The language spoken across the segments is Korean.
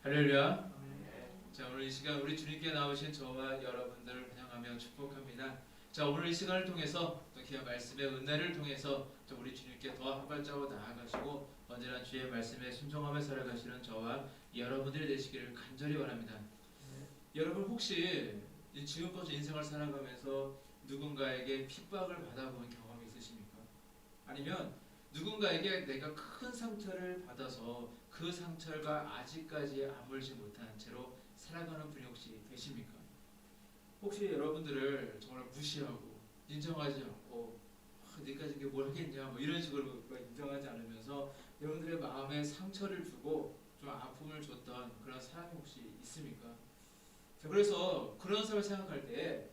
할렐루야. 자, 오늘 이 시간 우리 주님께 나오신 저와 여러분들을 환영하며 축복합니다. 자, 오늘 이 시간을 통해서 또 귀한 말씀의 은혜를 통해서 또 우리 주님께 더 한 발자국 나아가시고 언제나 주의 말씀에 순종하며 살아가시는 저와 여러분들이 되시기를 간절히 바랍니다. 여러분 혹시 지금까지 인생을 살아가면서 누군가에게 핍박을 받아본 경험이 있으십니까? 아니면 누군가에게 내가 큰 상처를 받아서 그 상처가 아직까지 아물지 못한 채로 살아가는 분이 혹시 계십니까? 혹시 여러분들을 정말 무시하고 인정하지 않고 네가 이게 뭘 하겠냐 뭐 이런 식으로 인정하지 않으면서 여러분들의 마음에 상처를 주고 좀 아픔을 줬던 그런 사람이 혹시 있습니까? 자, 그래서 그런 사람을 생각할 때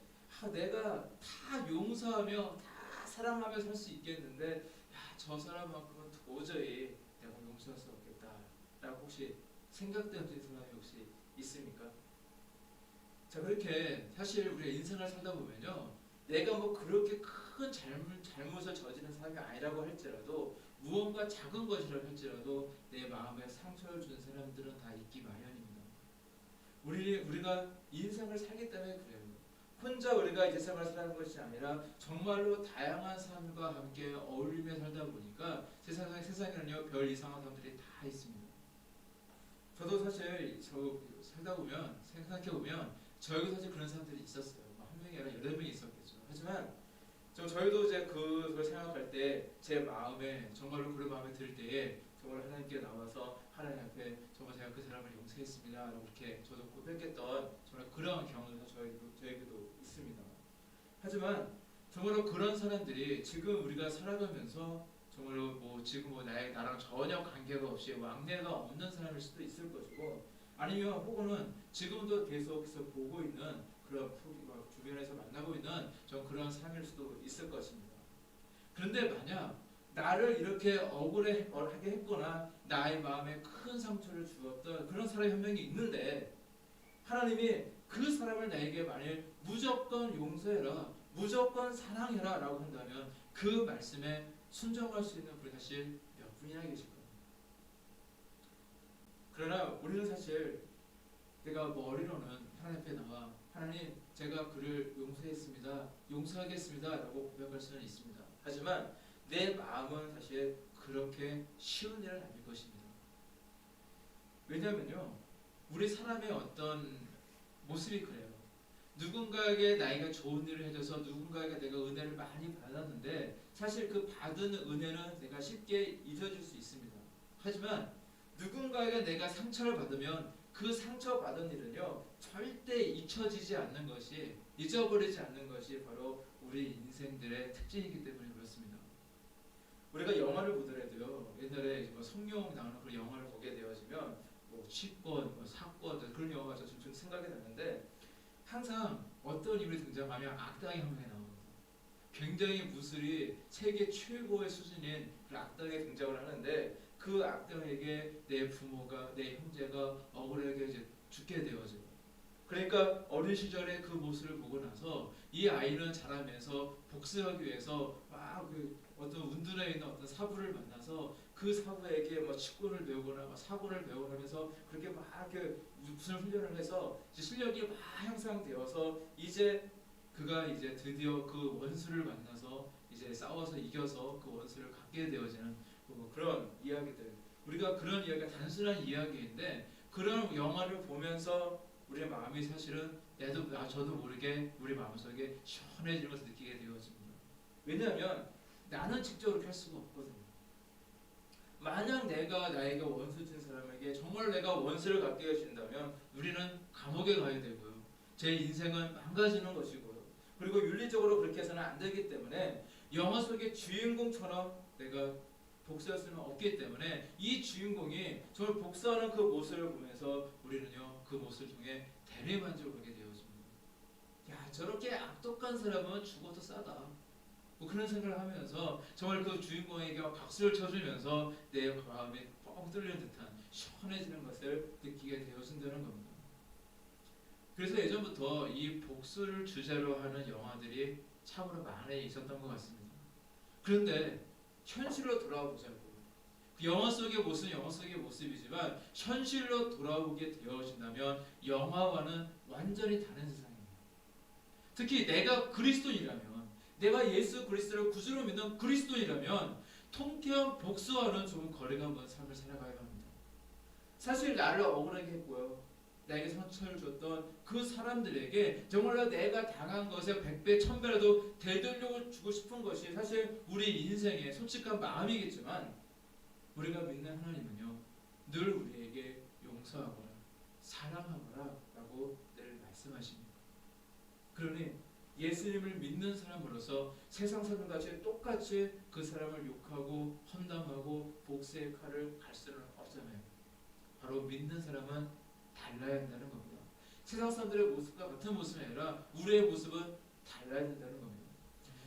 내가 다 용서하며 다 사랑하며 살 수 있겠는데 저 사람만큼은 도저히 내가 용서할 수 없겠다라고 혹시 생각되는 사람이 혹시 있습니까? 자, 그렇게 사실 우리가 인생을 살다 보면요, 내가 뭐 그렇게 큰 잘못을 저지른 사람이 아니라고 할지라도 무언가 작은 것이라고 할지라도 내 마음에 상처를 준 사람들은 다 있기 마련입니다. 우리가 인생을 살기 때문에 그래요. 혼자 우리가 이 세상을 사는 것이 아니라 정말로 다양한 사람과 함께 어울리며 살다 보니까 세상에는요 별 이상한 사람들이 다 있습니다. 저도 사실 살다 보면 생각해 보면 저희도 사실 그런 사람들이 있었어요. 한 명이 아니라 여러 명이 있었겠죠. 하지만 저희도 이제 그걸 생각할 때 제 마음에 정말로 그런 마음에 들 때에 정말 하나님께 나와서 하나님 앞에 정말 제가 그 사람을 용서했습니다. 이렇게 저도 고백했던 정말 그런 경험도 저에게도 있습니다. 하지만 정말로 그런 사람들이 지금 우리가 살아가면서 정말로 지금 나랑 전혀 관계가 없이 왕래가 없는 사람일 수도 있을 것이고 아니면 혹은 지금도 계속해서 보고 있는 그런 주변에서 만나고 있는 좀 그런 삶일 수도 있을 것입니다. 그런데 만약 나를 이렇게 억울하게 했거나 나의 마음에 큰 상처를 주었던 그런 사람이 한 명이 있는데 하나님이 그 사람을 나에게 만일 무조건 용서해라, 무조건 사랑해라 라고 한다면 그 말씀에 순종할 수 있는 분이 사실 몇 분이나 계실 겁니다. 그러나 우리는 사실 내가 머리로는 하나님 앞에 나와 하나님 제가 그를 용서했습니다, 용서하겠습니다 라고 고백할 수는 있습니다. 하지만 내 마음은 사실 그렇게 쉬운 일은 아닐 것입니다. 왜냐하면요 우리 사람의 어떤 모습이 그래요. 누군가에게 나이가 좋은 일을 해줘서 누군가에게 내가 은혜를 많이 받았는데 사실 그 받은 은혜는 내가 쉽게 잊어질 수 있습니다. 하지만 누군가에게 내가 상처를 받으면 그 상처받은 일은요 절대 잊혀지지 않는 것이 잊어버리지 않는 것이 바로 우리 인생들의 특징이기 때문에 그렇습니다. 우리가 영화를 보더라도요 옛날에 성룡 나오는 그런 영화를 보게 되어지면 취권, 사건 그런 영화가 좀 생각이 나는데 항상 어떤 인물이 등장하면 악당이 한 명이 나옵니다. 굉장히 무술이 세계 최고의 수준인 그 악당이 등장을 하는데 그 악당에게 내 부모가 내 형제가 억울하게 이제 죽게 되어져요. 그러니까 어린 시절에 그 모습을 보고 나서 이 아이는 자라면서 복수하기 위해서 막 어떤 운둔에 있는 어떤 사부를 만나서 그 사부에게 치권을 배우거나 사고를 배우고 하면서 그렇게 막 무슨 훈련을 해서 실력이 막 향상되어서 이제 그가 이제 드디어 그 원수를 만나서 이제 싸워서 이겨서 그 원수를 갖게 되어지는 그런 이야기들. 우리가 그런 이야기가 단순한 이야기인데 그런 영화를 보면서 우리의 마음이 사실은 저도 모르게 우리 마음속에 시원해지는 것을 느끼게 되어집니다. 왜냐하면 나는 직접 그렇게 할 수가 없거든요. 만약 내가 나에게 원수 진 사람에게 정말 내가 원수를 갖게 해준다면 우리는 감옥에 가야 되고요. 제 인생은 망가지는 것이고요. 그리고 윤리적으로 그렇게 해서는 안 되기 때문에 영화 속의 주인공처럼 내가 복수할 수는 없기 때문에 이 주인공이 정말 복수하는 그 모습을 보면서 우리는요 그 모습을 통해 대리만족을 하게 되어집니다. 야 저렇게 악독한 사람은 죽어도 싸다. 그런 생각을 하면서 정말 그 주인공에게 박수를 쳐주면서 내 마음이 뻥 뚫리는 듯한 시원해지는 것을 느끼게 되어진다는 겁니다. 그래서 예전부터 이 복수를 주제로 하는 영화들이 참으로 많이 있었던 것 같습니다. 그런데 현실로 돌아와 보자고. 영화 속의 모습은 영화 속의 모습이지만 현실로 돌아오게 되어진다면 영화와는 완전히 다른 세상이에요. 특히 내가 그리스도인이라면, 내가 예수 그리스도를 구주로 믿는 그리스도인이라면 통쾌한 복수와는 조금 거리가 먼 삶을 살아가야 합니다. 사실 나를 억울하게 했고요, 나에게 상처를 줬던 그 사람들에게 정말로 내가 당한 것에 100배, 1000배라도 되돌려 주고 싶은 것이 사실 우리 인생의 솔직한 마음이겠지만, 우리가 믿는 하나님은요, 늘 우리에게 용서하거나 사랑하거나 라고 늘 말씀하십니다. 그러니 예수님을 믿는 사람으로서 세상 사람같이 똑같이 그 사람을 욕하고 험담하고 복수의 칼을 갈 수는 없잖아요. 바로 믿는 사람은 달라야 한다는 겁니다. 세상 사람들의 모습과 같은 모습이 아니라 우리의 모습은 달라야 된다는 겁니다.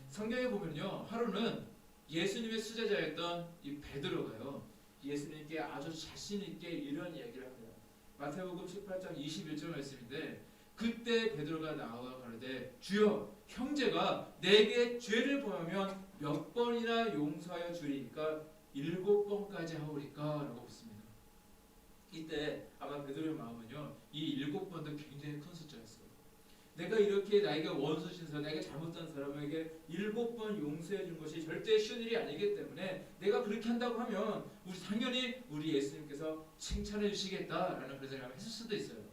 성경에 보면요, 하루는 예수님의 수제자였던 이 베드로가요, 예수님께 아주 자신 있게 이런 이야기를 합니다. 마태복음 18장 21절 말씀인데, 그때 베드로가 나와 가로되 주여, 형제가 내게 죄를 범하면 몇 번이나 용서하여 주리이까? 7번까지 하오리까? 라고 묻습니다. 이때 아마 베드로의 마음은요, 이 7번도 굉장히 큰 숫자였어요. 내가 이렇게 나에게 원수 신서, 내가 잘못한 사람에게 7번 용서해 준 것이 절대 쉬운 일이 아니기 때문에 내가 그렇게 한다고 하면 당연히 우리 예수님께서 칭찬해 주시겠다라는 그런 생각을 했을 수도 있어요.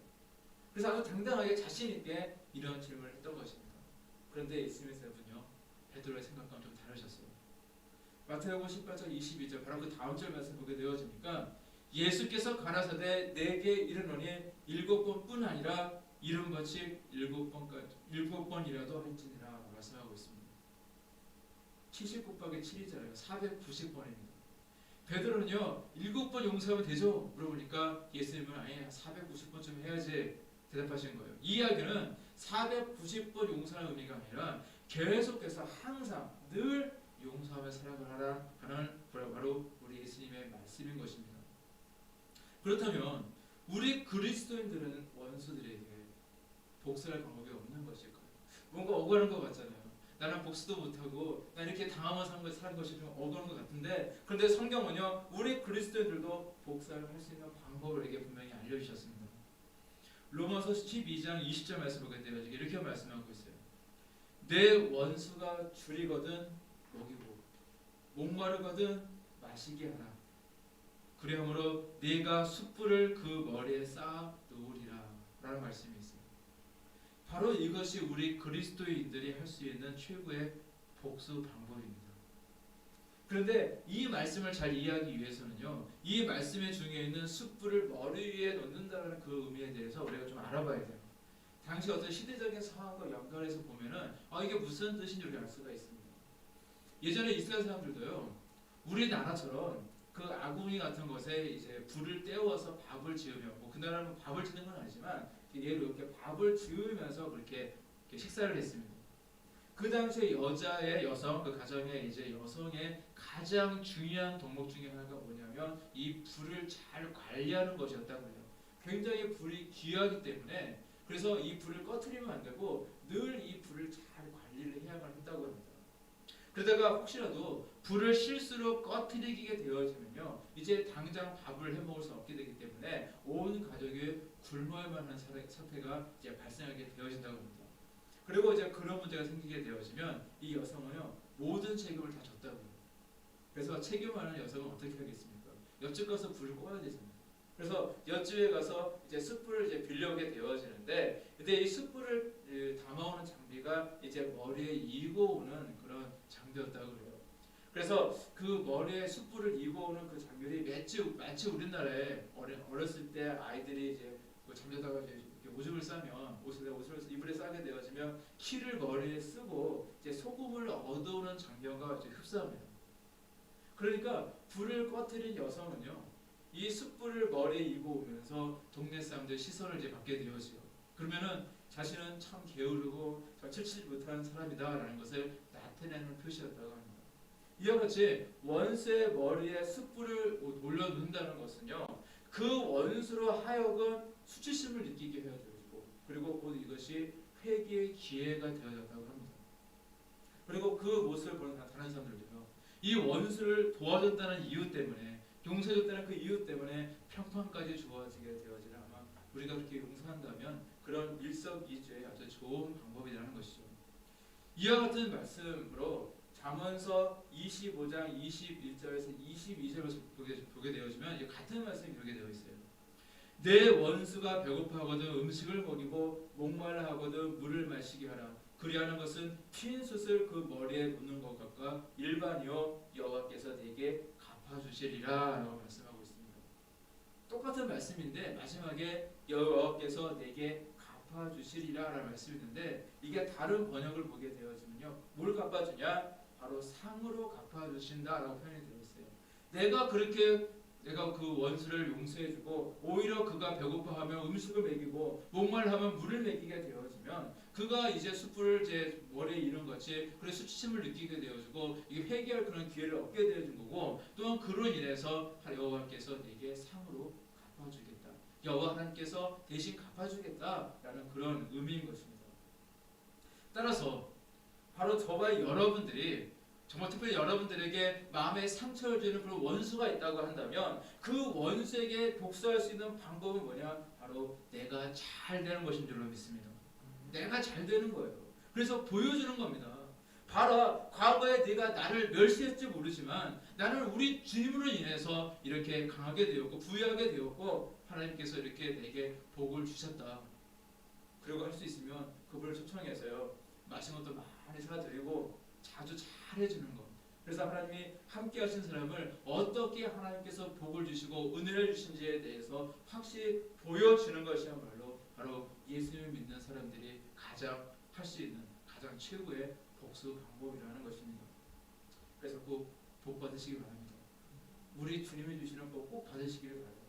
그래서 아주 당당하게 자신 있게 이런 질문을 했던 것입니다. 그런데 예수님께서는요, 베드로의 생각과는 좀 다르셨어요. 마태복음 18장 22절 바로 그 다음 절 말씀 보게 되어지니까, 예수께서 가라사대 내게 이르노니 7번뿐 아니라 이름같이 7번이라도 할지니라 말씀하고 있습니다. 70 곱하기 7이잖아요. 490번입니다. 베드로는요, 7번 용서하면 되죠? 물어보니까 예수님은 아니 490번쯤 해야지 대답하시는 거예요. 이 이야기는 490번 용서하는 의미가 아니라 계속해서 항상 늘 용서하며 살아가라 하는 바로 우리 예수님의 말씀인 것입니다. 그렇다면 우리 그리스도인들은 원수들에게 복수할 방법이 없는 것일까요? 뭔가 억울한 것 같잖아요. 나는 복수도 못하고 나 이렇게 당하며 사는 것이 좀 억울한 것 같은데, 그런데 성경은요, 우리 그리스도인들도 복수할 수 있는 방법을 우리에게 분명히 알려주셨습니다. 로마서 12장 20절 말씀 보게 되어 이렇게 말씀하고 있어요. 내 원수가 줄이거든 먹이고 목마르거든 마시게 하라. 그러므로 네가 숯불을 그 머리에 쌓아 놓으리라 라는 말씀이 있어요. 바로 이것이 우리 그리스도인들이 할 수 있는 최고의 복수 방법입니다. 그런데 이 말씀을 잘 이해하기 위해서는요, 이 말씀의 중에 있는 숯불을 머리 위에 놓는다는 그 의미에 대해서 우리가 좀 알아봐야 돼요. 당시 어떤 시대적인 상황과 연결해서 보면은 이게 무슨 뜻인지 우리가 알 수가 있습니다. 예전에 이스라엘 사람들도요, 우리나라처럼 그 아궁이 같은 것에 이제 불을 떼워서 밥을 지으며, 그 나라는 밥을 짓는 건 아니지만 예로 이렇게 밥을 지으면서 그렇게 식사를 했습니다. 그 당시에 여성, 그 가정의 이제 여성의 가장 중요한 덕목 중에 하나가 뭐냐면 이 불을 잘 관리하는 것이었다고 해요. 굉장히 불이 귀하기 때문에, 그래서 이 불을 꺼트리면 안 되고 늘 이 불을 잘 관리를 해야만 했다고 합니다. 그러다가 혹시라도 불을 실수로 꺼트리게 되어지면요, 이제 당장 밥을 해먹을 수 없게 되기 때문에 온 가족이 굶어야만 하는 사태가 이제 발생하게 되어진다고 합니다. 그리고 이제 그런 문제가 생기게 되어지면 이 여성은요, 모든 책임을 다 졌다고 해요. 그래서 책임하는 여성은 어떻게 하겠습니까? 옆집 가서 불을 꺼야 되잖아요. 그래서 옆집에 가서 이제 숯불을 이제 빌려오게 되어지는데, 근데 이 숯불을 담아오는 장비가 이제 머리에 이고 오는 그런 장비였다고 그래요. 그래서 그 머리에 숯불을 이고 오는 그 장비를 마치 우리나라에 어렸을 때 아이들이 이제 그 잠자다가 이제 오줌을 싸면 옷을 이불에 싸게 되어지면 키를 머리에 쓰고 이제 소금을 얻어오는 장면과 이제 흡사합니다. 그러니까 불을 꺼트린 여성은요, 이 숯불을 머리에 이고 오면서 동네 사람들 시선을 이제 받게 되어지요. 그러면은 자신은 참 게으르고 칠칠 못하는 사람이다라는 것을 나타내는 표시였다고 합니다. 이와 같이 원수의 머리에 숯불을 올려놓는다는 것은요, 그 원수로 하여금 수치심을 느끼게 해주고, 그리고 곧 이것이 회개의 기회가 되어졌다고 합니다. 그리고 그 모습을 보는 다른 사람들도요, 이 원수를 도와줬다는 이유 때문에 용서해줬다는 그 이유 때문에 평판까지 주어지게 되어지는 아마 우리가 그렇게 용서한다면 그런 일석이조의 아주 좋은 방법이라는 것이죠. 이와 같은 말씀으로 잠언서 25장 21절에서 22절을 보게 되어지면 같은 말씀이 이렇게 되어 있어요. 내 원수가 배고파하거든 음식을 먹이고 목말라 하거든 물을 마시게 하라. 그리하는 것은 핀 숯을 그 머리에 묻는 것 같과 일반이요 여호와께서 네게 갚아주시리라 라고 말씀하고 있습니다. 똑같은 말씀인데 마지막에 여호와께서 네게 갚아주시리라 라는 말씀이 있는데 이게 다른 번역을 보게 되어지면요 뭘 갚아주냐? 바로 상으로 갚아주신다 라고 표현이 되어 있어요. 내가 그 원수를 용서해주고 오히려 그가 배고파하면 음식을 먹이고 목말하면 물을 먹이게 되어지면 그가 이제 숯불을 제 머리에 이는 것이 그래 수치심을 느끼게 되어지고 이게 회개할 그런 기회를 얻게 되어진 거고 또한 그로 인해서 여호와께서 내게 상으로 갚아주겠다. 여호와 하나님께서 대신 갚아주겠다라는 그런 의미인 것입니다. 따라서 바로 저와 여러분들이 정말 특별히 여러분들에게 마음에 상처를 주는 그런 원수가 있다고 한다면 그 원수에게 복수할 수 있는 방법은 뭐냐? 바로 내가 잘 되는 것인 줄로 믿습니다. 내가 잘 되는 거예요. 그래서 보여주는 겁니다. 봐라, 과거에 네가 나를 멸시했을지 모르지만 나는 우리 주님으로 인해서 이렇게 강하게 되었고 부유하게 되었고 하나님께서 이렇게 내게 복을 주셨다. 그리고 할 수 있으면 그분을 초청해서요 맛있는 것도 많이 사드리고 자주 잘해주는 것. 그래서 하나님이 함께 하신 사람을 어떻게 하나님께서 복을 주시고 은혜를 주신지에 대해서 확실히 보여주는 것이야말로 바로 예수님을 믿는 사람들이 가장 할 수 있는 가장 최고의 복수 방법이라는 것입니다. 그래서 꼭 복 받으시기 바랍니다. 우리 주님이 주시는 복 꼭 받으시기를 바랍니다.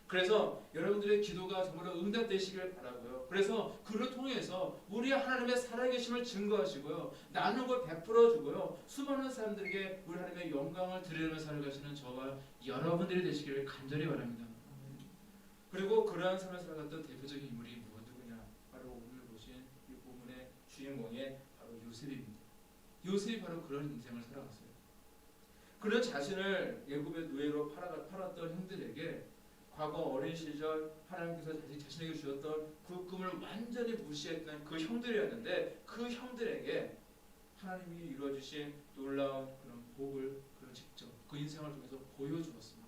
그래서 여러분들의 기도가 정말로 응답되시길 바라고요. 그래서 그를 통해서 우리 하나님의 살아계심을 증거하시고요. 나누고 베풀어주고요. 수많은 사람들에게 우리 하나님의 영광을 드리며 살아가시는 저와 여러분들이 되시기를 간절히 바랍니다. 그리고 그러한 삶을 살아갔던 대표적인 인물이 누구냐? 바로 오늘 보신 이 본문의 주인공의 바로 요셉입니다. 요셉이 바로 그런 인생을 살아갔어요. 그는 자신을 애굽의 노예로 팔았던 형들에게 과거 어린 시절 하나님께서 자신에게 주셨던 그 꿈을 완전히 무시했던 그 형들이었는데 그 형들에게 하나님이 이루어주신 놀라운 그런 복을 그런 직접 그 인생을 통해서 보여주었습니다.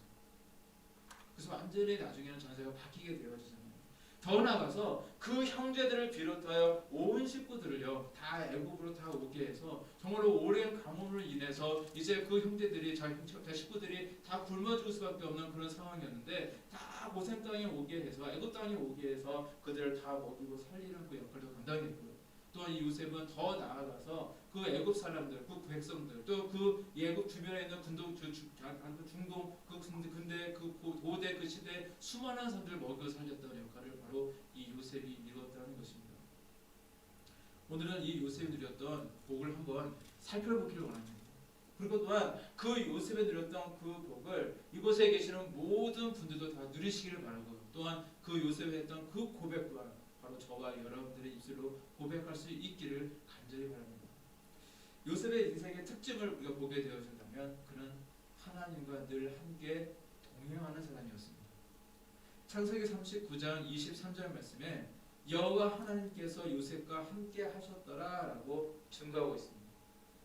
그래서 완전히 나중에는 전세가 바뀌게 되어지잖아요. 더 나아가서 그 형제들을 비롯하여 온 식구들을요 다 애굽으로 다 오게 해서 정말로 오랜 가뭄으로 인해서 이제 그 형제들이 자 식구들이 다 굶어 죽을 수밖에 없는 그런 상황이었는데 다 고센 땅에 오게 해서 애굽 땅에 오게 해서 그들을 다 먹이고 살리는 그 역할도 감당했고요. 또한 이 요셉은 더 나아가서 그 애굽 사람들, 그 백성들, 또 그 애굽 주변에 있는 중동 근대 그 고대 그 시대 수많은 사람들을 먹여 살렸다는 역할을 바로 이 요셉이 이루었다는 것입니다. 오늘은 이 요셉이 누렸던 복을 한번 살펴보기를 원합니다. 그리고 또한 그 요셉이 누렸던 그 복을 이곳에 계시는 모든 분들도 다 누리시기를 바라고 또한 그 요셉이 했던 그 고백 또한 바로 저와 여러분들의 입술로 고백할 수 있기를 간절히 바랍니다. 요셉의 인생의 특징을 우리가 보게 되어진다면 그는 하나님과 늘 함께 동행하는 사람이었습니다. 창세기 39장 23절 말씀에 여호와 하나님께서 요셉과 함께 하셨더라라고 증거하고 있습니다.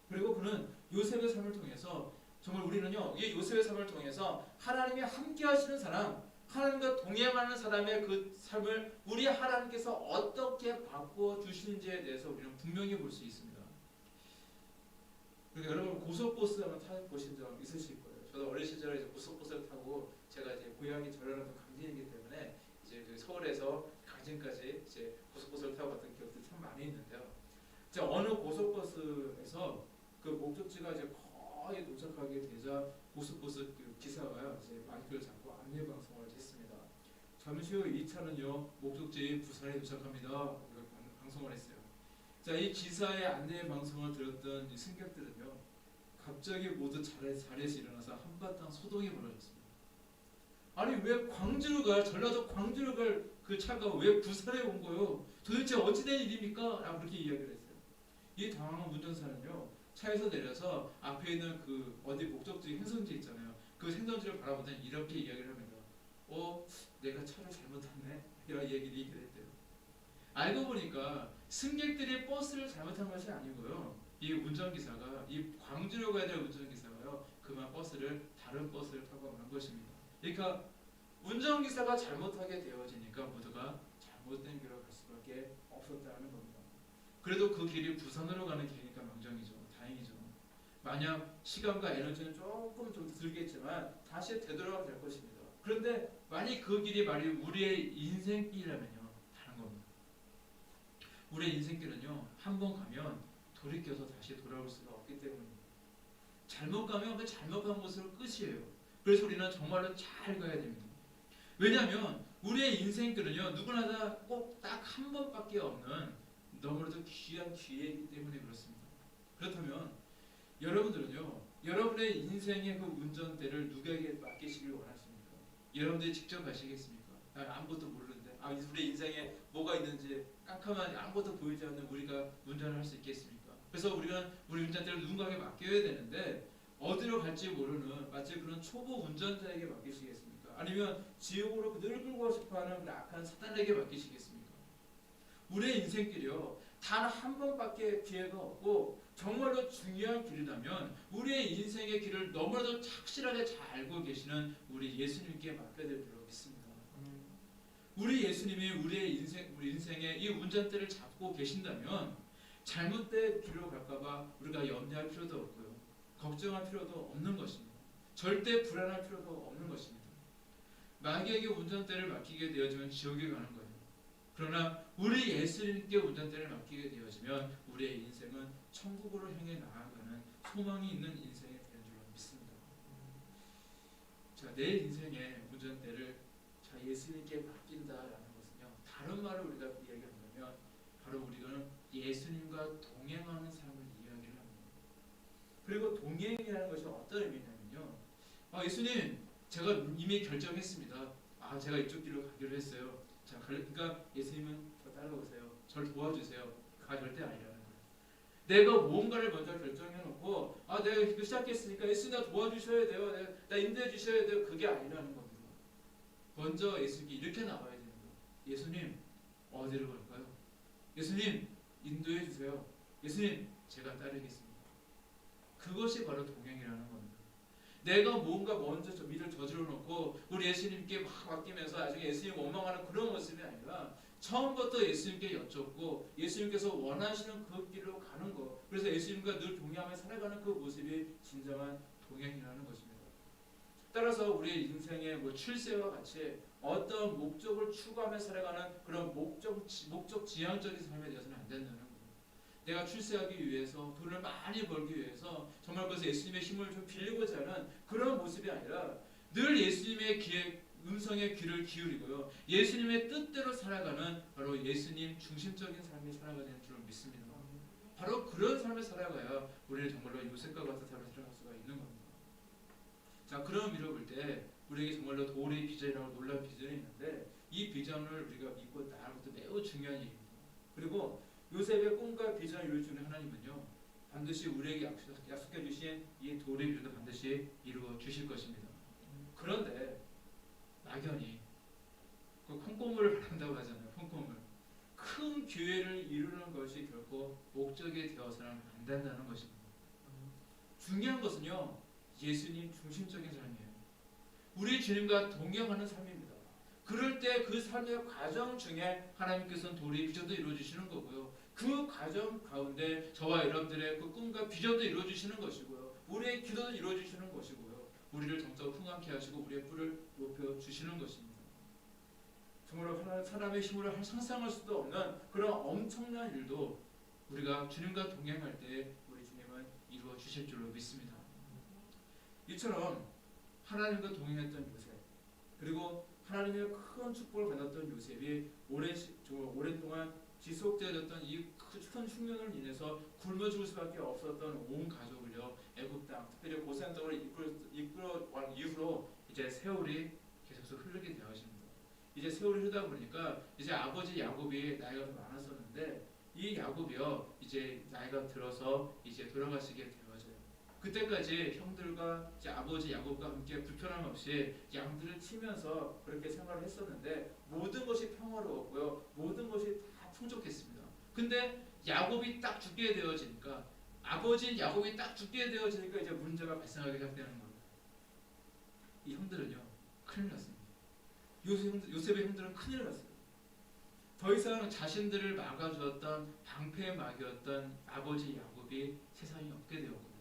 그리고 그는 요셉의 삶을 통해서 정말 우리는요 이 요셉의 삶을 통해서 하나님이 함께 하시는 사람 하나님과 동행하는 사람의 그 삶을 우리 하나님께서 어떻게 바꾸어 주시는지에 대해서 우리는 분명히 볼 수 있습니다. 그러니까 여러분 고속버스 한번 타보신 적 있으실 거예요. 저도 어린 시절에 이제 고속버스를 타고 제가 이제 고향이 전라남도 강진이기 때문에 이제 서울에서 강진까지 이제 고속버스를 타고 갔던 기억들이 참 많이 있는데요. 이제 어느 고속버스에서 그 목적지가 이제 거의 도착하게 되자 고속버스 그 기사가요 이제 마이크를 잡고 안내 방송을 했습니다. 잠시 후 이 차는요 목적지 부산에 도착합니다. 이렇게 방송을 했어요. 자, 이 기사의 안내 방송을 들었던 이 승객들은요 갑자기 모두 자리에서 일어나서 한바탕 소동이 벌어졌습니다. 아니 왜 전라도 광주로 갈 그 차가 왜 부산에 온 거요? 도대체 어찌된 일입니까? 라고 그렇게 이야기를 했어요. 이 당황한 운전사는요 차에서 내려서 앞에 있는 그 어디 목적지 행선지 있잖아요. 그 그 생선지를 바라보더니 이렇게 이야기를 합니다. 내가 차를 잘못 탔네. 이런 얘기를 했대요. 알고 보니까 승객들이 버스를 잘못한 것이 아니고요. 이 운전기사가 이 광주로 가야 될 운전기사가요. 그만 버스를 다른 버스를 타고 간 것입니다. 그러니까 운전기사가 잘못하게 되어지니까 모두가 잘못된 길로 갈 수밖에 없었다는 겁니다. 그래도 그 길이 부산으로 가는 길이니까 망정이죠. 다행이죠. 만약 시간과 에너지는 조금 좀 들겠지만 다시 되돌아가면 될 것입니다. 그런데 만약 그 길이 말이 우리의 인생길이라면요. 다른 겁니다. 우리의 인생길은요. 한 번 가면 돌이켜서 다시 돌아올 수가 없기 때문입니다. 잘못 가면 그 잘못한 곳으로 끝이에요. 그래서 우리는 정말로 잘 가야 됩니다. 왜냐하면 우리의 인생길은요. 누구나 다 꼭 딱 한 번밖에 없는 너무나도 귀한 기회이기 때문에 그렇습니다. 그렇다면 여러분들은요. 여러분의 인생의 그 운전대를 누구에게 맡기시길 원하십니까? 여러분들이 직접 가시겠습니까? 아무것도 모르는데 우리 인생에 뭐가 있는지 깜깜한 아무것도 보이지 않는 우리가 운전을 할 수 있겠습니까? 그래서 우리가 우리 운전대를 누군가에게 맡겨야 되는데 어디로 갈지 모르는 마치 그런 초보 운전자에게 맡기시겠습니까? 아니면 지옥으로 늘 끌고 싶어하는 그 악한 사단에게 맡기시겠습니까? 우리의 인생길이요. 단 한 번밖에 기회가 없고 정말로 중요한 길이라면 우리의 인생의 길을 너무나도 착실하게 잘 알고 계시는 우리 예수님께 맡겨야 될 줄로 믿습니다. 우리 예수님이 우리 인생의 이 운전대를 잡고 계신다면 잘못된 길로 갈까봐 우리가 염려할 필요도 없고요. 걱정할 필요도 없는 것입니다. 절대 불안할 필요도 없는 것입니다. 마귀에게 운전대를 맡기게 되어지면 지옥에 가는 거예요. 그러나 우리 예수님께 운전대를 맡기게 되어지면 우리의 인생은 천국으로 향해 나아가는 소망이 있는 인생이 되는 줄로 믿습니다. 자, 내 인생의 운전대를 예수님께 맡긴다라는 것은요. 다른 말을 우리가 이야기한다면 바로 우리는 예수님과 동행하는 삶을 이야기를 합니다. 그리고 동행이라는 것이 어떤 의미냐면요. 예수님, 제가 이미 결정했습니다. 제가 이쪽 길로 가기로 했어요. 자, 그러니까 예수님은 저 따라오세요. 저를 도와주세요. 그가 절대 아니라는 거예요. 내가 무언가를 먼저 결정해놓고 내가 이거 시작했으니까 예수님 나 도와주셔야 돼요. 나 인도해 주셔야 돼요. 그게 아니라는 겁니다. 먼저 예수님께 이렇게 나와야 됩니다. 예수님 어디로 갈까요? 예수님 인도해 주세요. 예수님 제가 따르겠습니다. 그것이 바로 동행이라는 겁니다. 내가 뭔가 먼저 좀 일을 저질러 놓고 우리 예수님께 막 맡기면서 나중에 예수님 원망하는 그런 모습이 아니라 처음부터 예수님께 여쭙고 예수님께서 원하시는 그 길로 가는 것. 그래서 예수님과 늘 동행하며 살아가는 그 모습이 진정한 동행이라는 것입니다. 따라서 우리의 인생의 출세와 같이 어떤 목적을 추구하며 살아가는 그런 목적 지향적인 삶에 대해서는 안 된다는 거예요. 내가 출세하기 위해서 돈을 많이 벌기 위해서 정말 그래서 예수님의 힘을 좀 빌리고자 하는 그런 모습이 아니라 늘 예수님의 음성에 귀를 기울이고요. 예수님의 뜻대로 살아가는 바로 예수님 중심적인 삶을 살아가는 줄 믿습니다. 바로 그런 삶을 살아가야 우리는 정말로 요셉과 같은 삶을 살아갈 수가 있는 겁니다. 자, 그런 의미로 볼 때 우리에게 정말로 도리의 비전이라고 놀라운 비전이 있는데 이 비전을 우리가 믿고 나아가는 것도 매우 중요한 일입니다. 그리고 요셉의 꿈과 비전을 이루어주는 하나님은요. 반드시 우리에게 약속해 주신 이 도리의 비전도 반드시 이루어 주실 것입니다. 그런데 막연히 그 콩고물을 바란다고 하잖아요. 콩고물. 큰 기회를 이루는 것이 결코 목적이 되어서는 안 된다는 것입니다. 중요한 것은요. 예수님 중심적인 삶이에요. 우리 주님과 동행하는 삶입니다. 그럴 때 그 삶의 과정 중에 하나님께서는 도리의 비전도 이루어주시는 거고요. 그 과정 가운데 저와 여러분들의 그 꿈과 비전도 이루어주시는 것이고요. 우리의 기도도 이루어주시는 것이고요. 우리를 정적 흥하게 하시고 우리의 뿔을 높여주시는 것입니다. 정말로 사람의 힘으로 상상할 수도 없는 그런 엄청난 일도 우리가 주님과 동행할 때 우리 주님은 이루어 주실 줄로 믿습니다. 이처럼 하나님과 동행했던 요셉 그리고 하나님의 큰 축복을 받았던 요셉이 오랫동안 지속되어졌던 이 큰 흉년으로 인해서 굶어 죽을 수밖에 없었던 온 가족을요 애굽 땅 특별히 고센 땅으로 이끌어 온 이후로 이제 세월이 계속 흐르게 되어집니다. 이제 세월이 흐르다 보니까 이제 아버지 야곱이 나이가 좀 많았었는데 이 야곱이요 이제 나이가 들어서 이제 돌아가시게 되어져요. 그때까지 형들과 이제 아버지 야곱과 함께 불편함 없이 양들을 치면서 그렇게 생활을 했었는데 모든 것이 평화로웠고요. 모든 것이 다 풍족했습니다. 근데 야곱이 딱 죽게 되어지니까 아버지 야곱이 딱 죽게 되어지니까 이제 문제가 발생하기 시작되는 겁니다. 이 형들은요 큰일 났습니다. 요셉의 형들은 큰일 났어요. 더 이상 자신들을 막아주었던 방패의 막이었던 아버지 야곱이 세상에 없게 되었거든요.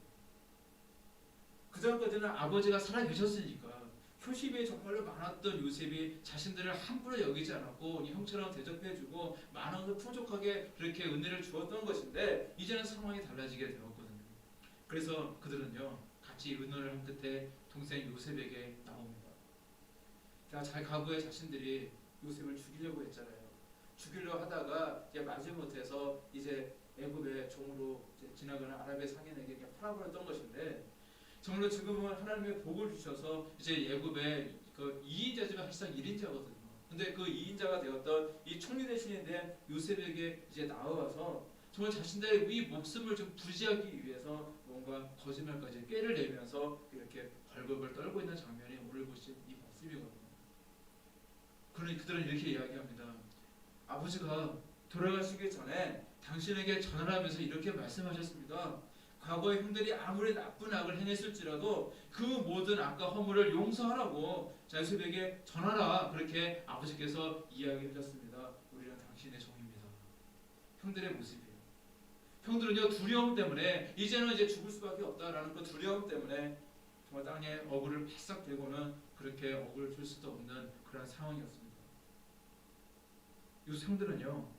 그 전까지는 아버지가 살아 계셨으니까 효심이 정말로 많았던 요셉이 자신들을 함부로 여기지 않았고 형처럼 대접해주고 많은 걸 풍족하게 그렇게 은혜를 주었던 것인데 이제는 상황이 달라지게 되었거든요. 그래서 그들은요 같이 의논을 한 끝에 동생 요셉에게 나옵니다. 자, 과거에 자신들이 요셉을 죽이려고 했잖아요. 죽이려 하다가 이제 마지못해서 이제 애굽의 종으로 이제 지나가는 아랍의 상인에게 팔아버렸던 것인데 정말로 지금은 하나님의 복을 주셔서 이제 애굽의 그 2인자지만 사실상 1인자거든요. 근데 그 2인자가 되었던 이 총리 대신에 대한 요셉에게 이제 나와서 정말 자신들의 이 목숨을 좀 부지하기 위해서 뭔가 거짓말까지 꾀를 내면서 이렇게 벌벌벌 떨고 있는 장면이 오늘 보신 이 말씀이거든요. 그러니 그들은 이렇게 이야기합니다. 아버지가 돌아가시기 전에 당신에게 전하라면서 이렇게 말씀하셨습니다. 과거의 형들이 아무리 나쁜 악을 행했을지라도 그 모든 악과 허물을 용서하라고 요셉에게 전하라. 그렇게 아버지께서 이야기하셨습니다. 우리는 당신의 종입니다. 형들의 모습이에요. 형들은요 두려움 때문에 이제는 이제 죽을 수밖에 없다라는 그 두려움 때문에 정말 땅에 어구를 바싹 대고는 그렇게 어구를 줄 수도 없는 그런 상황이었습니다. 요 형들은요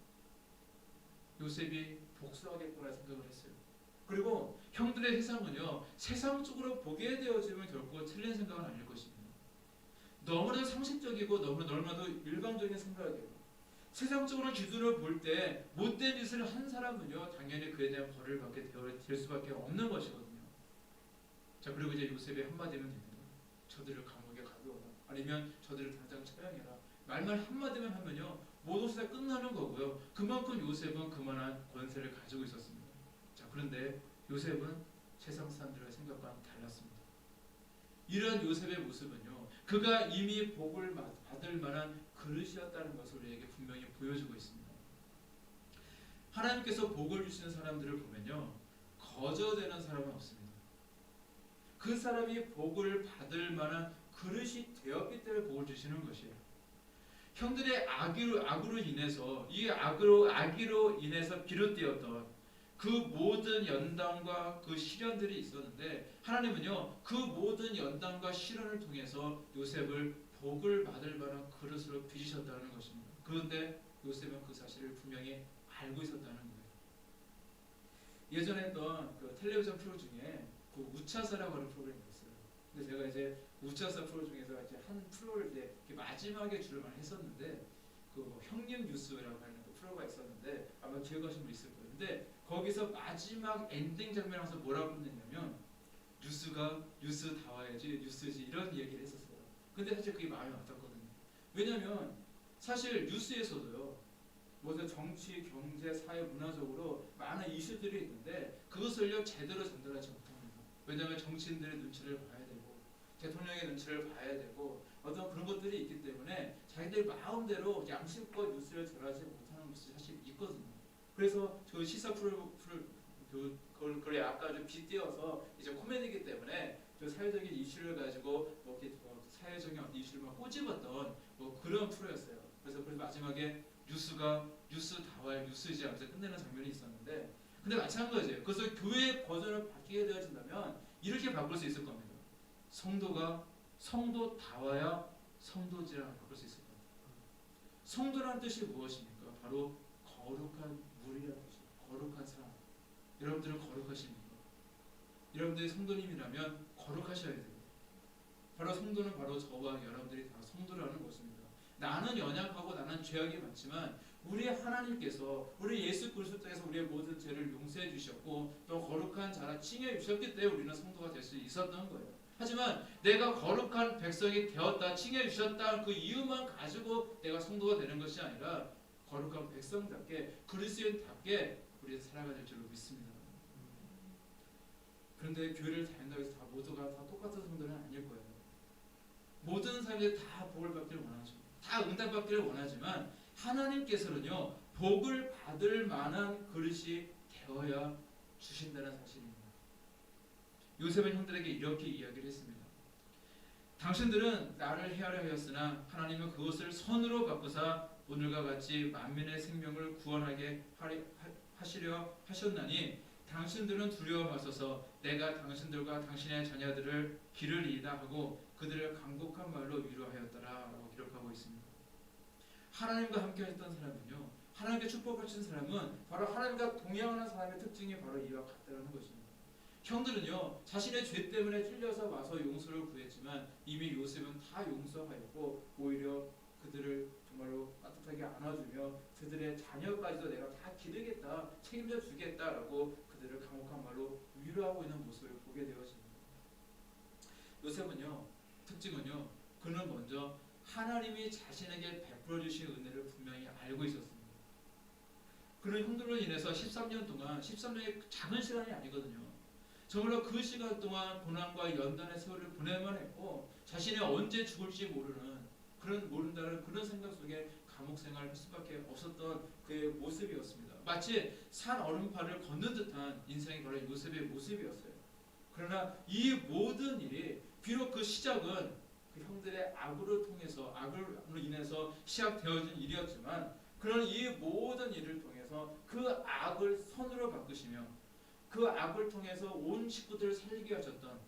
요셉이 복수하겠구나 생각을 했어요. 그리고 형들의 세상은요 세상적으로 보게 되어지면 결코 틀린 생각은 아닐 것입니다. 너무나도 상식적이고 너무나도 일방적인 생각이에요. 세상적으로 기준을 볼 때 못된 짓을 한 사람은요 당연히 그에 대한 벌을 받게 될 수밖에 없는 것이거든요. 자, 그리고 이제 요셉의 한마디면 됩니다. 저들을 감옥에 가두어라. 아니면 저들을 당장 처형해라. 말만 한마디만 하면요 모든 것이 다 끝나는 거고요. 그만큼 요셉은 그만한 권세를 가지고 있었습니다. 자, 그런데 요셉은 세상 사람들의 생각과는 달랐습니다. 이러한 요셉의 모습은요 그가 이미 복을 받을 만한 그릇이었다는 것을 우리에게 분명히 보여주고 있습니다. 하나님께서 복을 주시는 사람들을 보면요 거저되는 사람은 없습니다. 그 사람이 복을 받을 만한 그릇이 되었기 때문에 복을 주시는 것이에요. 형들의 악으로 인해서 이 악의로 인해서 비롯되었던 그 모든 연단과 그 시련들이 있었는데 하나님은요 그 모든 연단과 시련을 통해서 요셉을 복을 받을 만한 그릇으로 빚으셨다는 것입니다. 그런데 요셉은 그 사실을 분명히 알고 있었다는 거예요. 예전에 했던 그 텔레비전 프로 중에 그 우차사라고 하는 프로그램이 있어요. 근데 제가 이제 우차사 프로 중에서 이제 한 프로를 이제 마지막에 주를 많이 했었는데 그 형님 뉴스라고 하는 그 프로가 있었는데 아마 기억하시는 분 있을 거예요. 근데 거기서 마지막 엔딩 장면에 와서 뭐라고 끝냈냐면 뉴스 다 와야지 뉴스지 이런 얘기를 했었어요. 근데 사실 그게 마음에 왔었거든요. 왜냐면 사실 뉴스에서도요 모든 정치, 경제, 사회, 문화적으로 많은 이슈들이 있는데 그것을요 제대로 전달하지 못합니다. 왜냐하면 정치인들의 눈치를 봐야 되고 대통령의 눈치를 봐야 되고 어떤 그런 것들이 있기 때문에 자기들 마음대로 양심껏 뉴스를 전하지 못하는 것이 사실 있거든요. 그래서 그 시사 그걸 약간 좀 빗대어서 이제 코미디이기 때문에 그 사회적인 이슈를 가지고 뭐 이렇게 사회적인 이슈를 막 꼬집었던 뭐 그런 프로였어요. 그래서 마지막에 뉴스 다와의 뉴스지 하면서 끝내는 장면이 있었는데 근데 마찬가지예요. 그래서 교회의 버전을 바뀌게 되어진다면 이렇게 바꿀 수 있을 겁니다. 성도 다와야 성도지라 바꿀 수 있을 겁니다. 성도라는 뜻이 무엇입니까? 바로 거룩한 무리라는 뜻이에요. 거룩한 사람. 여러분들은 거룩하십니까? 여러분들이 성도님이라면 거룩하셔야 돼요. 바로 성도는 바로 저와 여러분들이 다 성도라는 것입니다. 나는 연약하고 나는 죄악이 많지만 우리 하나님께서 우리 예수 그리스도 통해서 우리의 모든 죄를 용서해 주셨고 또 거룩한 자라 칭해 주셨기 때문에 우리는 성도가 될 수 있었던 거예요. 하지만 내가 거룩한 백성이 되었다 칭해 주셨다 그 이유만 가지고 내가 성도가 되는 것이 아니라 거룩한 백성답게 그리스도인답게 우리는 살아가야 될 줄로 믿습니다. 그런데 교회를 다닌다고 해서 다 모두가 다 똑같은 성도는 아닐 거예요. 모든 사람들이 다 복을 받기를 원하죠. 다 응답받기를 원하지만 하나님께서는요 복을 받을 만한 그릇이 되어야 주신다는 사실입니다. 요셉은 형들에게 이렇게 이야기를 했습니다. 당신들은 나를 헤아려 하였으나 하나님은 그것을 선으로 바꾸사 오늘과 같이 만민의 생명을 구원하게 하시려 하셨나니 당신들은 두려워 마소서 내가 당신들과 당신의 자녀들을 길을 잃다 하고 그들을 간곡한 말로 위로하였더라 라고 기록하고 있습니다. 하나님과 함께 했던 사람은요 하나님께 축복하신 사람은 바로 하나님과 동행하는 사람의 특징이 바로 이와 같다는 것입니다. 형들은요 자신의 죄 때문에 찔려서 와서 용서를 구했지만 이미 요셉은 다 용서하였고 오히려 그들을 정말로 따뜻하게 안아주며 그들의 자녀까지도 내가 다 기르겠다 책임져 주겠다라고 그들을 간곡한 말로 위로하고 있는 모습을 보게 되어집니다. 요셉은요 특징은요 그는 먼저 하나님이 자신에게 베풀어 주신 은혜를 분명히 알고 있었습니다. 그는 형들로 인해서 13년 동안 13년이 작은 시간이 아니거든요. 정말로 그 시간 동안 고난과 연단의 세월을 보내만 했고 자신이 언제 죽을지 모른다는 그런 생각 속에 감옥 생활을 할 수밖에 없었던 그의 모습이었습니다. 마치 산 얼음판을 걷는 듯한 인생이 바로 요셉의 모습이었어요. 그러나 이 모든 일이 비록 그 시작은 그 형들의 악으로 인해서 시작되어진 일이었지만 그런 이 모든 일을 통해서 그 악을 선으로 바꾸시며 그 악을 통해서 온 식구들을 살리게 하셨던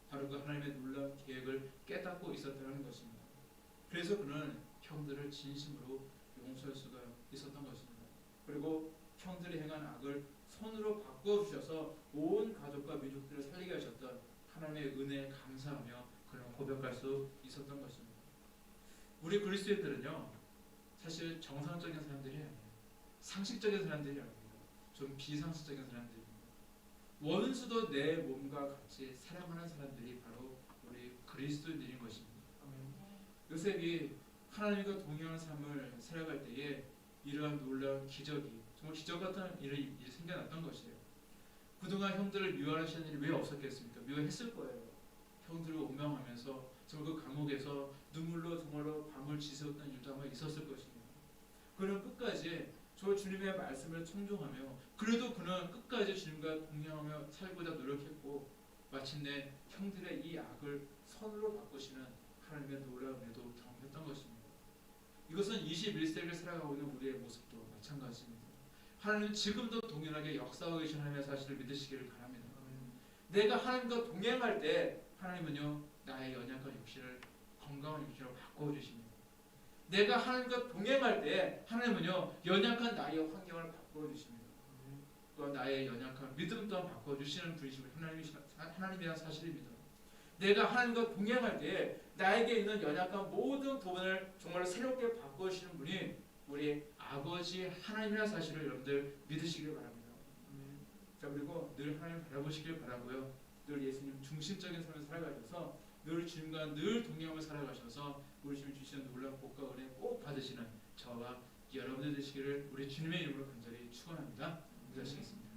바로 그 하나님의 놀라운 계획을 깨닫고 있었다는 것입니다. 그래서 그는 형들을 진심으로 용서할 수가 있었던 것입니다. 그리고 형들이 행한 악을 손으로 바꿔주셔서 온 가족과 민족들을 살리게 하셨던 하나님의 은혜에 감사하며 그는 고백할 수 있었던 것입니다. 우리 그리스도인들은요 사실 정상적인 사람들이 아니에요. 상식적인 사람들이 아닙니다. 좀 비상식적인 사람들입니다. 원수도 내 몸과 같이 사랑하는 사람들이 바로 우리 그리스도인들인 것입니다. 요셉이 하나님과 동행하는 삶을 살아갈 때에 이러한 놀라운 기적이 정말 기적 같은 일이 생겨났던 것이에요. 그동안 형들을 미워하시는 일이 왜 없었겠습니까? 미워했을 거예요. 형들을 원망하면서 정말 그 감옥에서 눈물로 정말로 밤을 지새웠던 일도 아마 있었을 것입니다. 그는 끝까지 저 주님의 말씀을 청종하며 그래도 그는 끝까지 주님과 동행하며 살고자 노력했고 마침내 형들의 이 악을 선으로 바꾸시는 하나님의 놀라운 은혜도 경험했던 것입니다. 이것은 21세기를 살아가고 있는 우리의 모습도 마찬가지입니다. 하나님은 지금도 동일하게 역사하고 계신 하나님의 사실을 믿으시기를 바랍니다. 내가 하나님과 동행할 때 하나님은요 나의 연약한 육신을 건강한 육신으로 바꿔주십니다. 내가 하나님과 동행할 때 하나님은요 연약한 나의 환경을 바꿔주십니다. 또한 나의 연약한 믿음 또한 바꿔주시는 분이시고 하나님이란 사실입니다. 내가 하나님과 동행할 때 나에게 있는 연약한 모든 부분을 정말 새롭게 바꿔주시는 분이 우리 아버지 하나님이라는 사실을 여러분들 믿으시길 바랍니다. 자 그리고 늘 하나님 바라보시길 바라고요. 늘 예수님 중심적인 삶을 살아가셔서 늘 주님과 늘 동행하며 살아가셔서 우리 주님 주시는 놀라운 복과 은혜 꼭 받으시는 저와 여러분들 되시기를 우리 주님의 이름으로 간절히 축원합니다. 기도하시겠습니다.